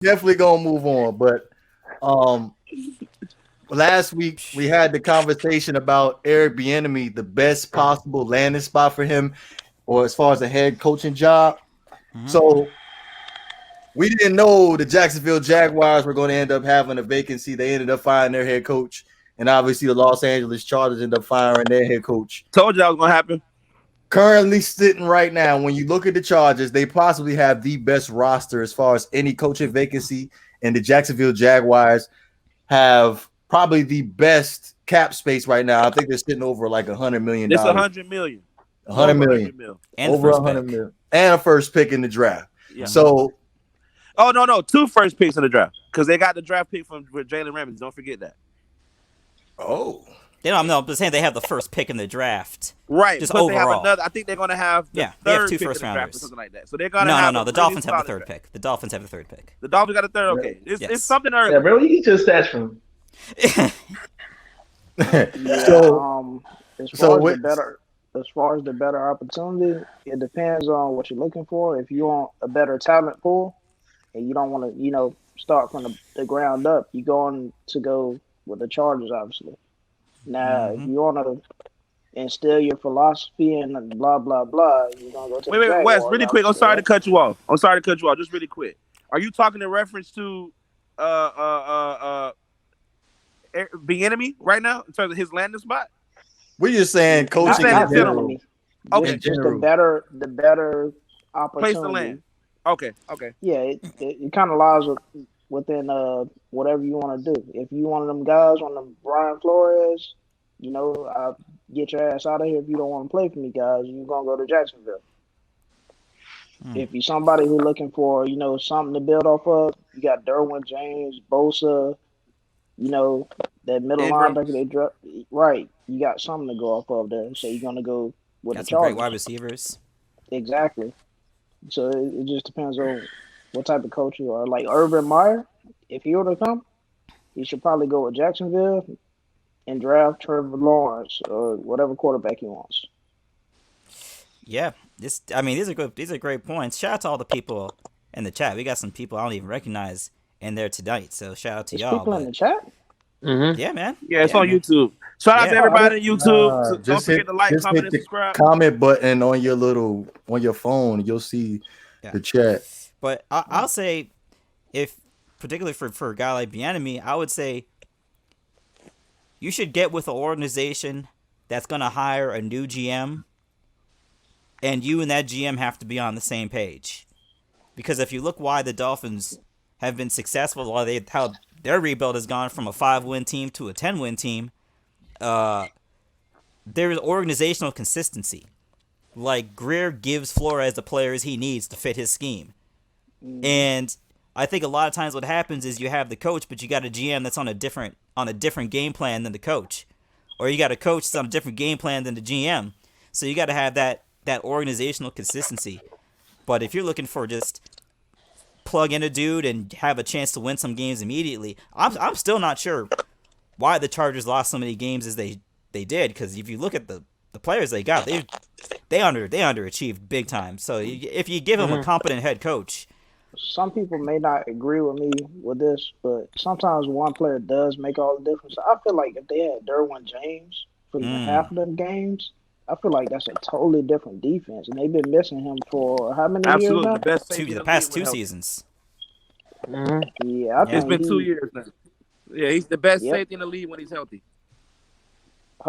definitely gonna move on. But um, last week we had the conversation about Eric Bieniemy, the best possible landing spot for him, or as far as a head coaching job. Hmm. So we didn't know the Jacksonville Jaguars were going to end up having a vacancy. They ended up firing their head coach, and obviously the Los Angeles Chargers ended up firing their head coach. Told you that was gonna happen. Currently sitting right now, when you look at the Chargers, they possibly have the best roster as far as any coaching vacancy, and the Jacksonville Jaguars have probably the best cap space right now. I think they're sitting over like It's $100 million, 100 million. a It's hundred over million, 100 mil. And the over first 100 million, pick. and a first pick in the draft. Yeah. Hmm. So, Oh no, 2 first picks in the draft because they got the draft pick from Jalen Ramsey. Don't forget that. oh, They don't. I'm saying they have the first pick in the draft. Right. Just Plus they have overall. another. I think they're gonna have the Yeah, they have third 2 pick in first the draft or rounders. something like that. So they're gonna No, no, have no. a The really Dolphins have the solid third draft. pick. The Dolphins have the third pick. The Dolphins got a third. Okay, it's Yes. something early. Yeah, bro, you just stats from. Yeah. so, As so far as what? the better opportunity, it depends on what you're looking for. If you want a better talent pool, and you don't want to, start from the ground up, you're going to go with the Chargers, obviously. Now, if Hmm. you want to instill your philosophy and blah blah blah, you're gonna go to the Wait, Wes, Jaguars, really quick. I'm obviously, sorry to right? cut you off. Just really quick. Are you talking in reference to uh uh the enemy right now in terms of his landing spot? We're just saying You're coaching saying in in Not the general. general. enemy, Okay, In just general. the better place to land. opportunity. Okay. Yeah, it kind of lies within whatever you want to do. If you one of them guys, one of them Brian Flores, I get your ass out of here if you don't want to play for me, guys. You're gonna go to Jacksonville. Hmm. If you're somebody who's looking for, something to build off of, you got Derwin James, Bosa, you know, that middle Ingram. linebacker they dropped. Right, you got something to go off of there. So you're gonna go with the Got some great wide Chargers. receivers. Exactly. So it just depends on what type of coach you are. Like Urban Meyer, if he were to come, he should probably go with Jacksonville and draft Trevor Lawrence or whatever quarterback he wants. Yeah. This. I mean, these are good. These are great points. Shout out to all the people in the chat. We got some people I don't even recognize in there tonight. So shout out to There's y'all. people in But the chat. Mm-hmm. yeah, man. Yeah, it's Yeah, on man. YouTube. Shout out to Yeah. Oh, I everybody on didn't. YouTube. So don't Just hit forget to like, just comment, hit and the subscribe. comment button on your phone. You'll see Yeah. the chat. But I'll say, if particularly for a guy like Bieniemy, I would say you should get with an organization that's going to hire a new GM, and you and that GM have to be on the same page. Because if you look why the Dolphins have been successful, how their rebuild has gone from a 5-win team to a 10-win team, there is organizational consistency. Like Greer gives Flores the players he needs to fit his scheme. And I think a lot of times what happens is you have the coach, but you got a GM that's on a different game plan than the coach, or you got a coach that's on a different game plan than the GM. So you got to have that organizational consistency. But if you're looking for just plug in a dude and have a chance to win some games immediately, I'm still not sure why the Chargers lost so many games as they did. Because if you look at the players they got, they underachieved big time. So if you give them a competent head coach. Some people may not agree with me with this, but sometimes one player does make all the difference. I feel like if they had Derwin James for half of them games, I feel like that's a totally different defense, and they've been missing him for how many years Absolutely, now? the best safety in The the past league two when healthy. seasons. Mm-hmm. Yeah, I Yeah. It's think been 2 years now. Yeah, he's the best Yep. safety in the league when he's healthy.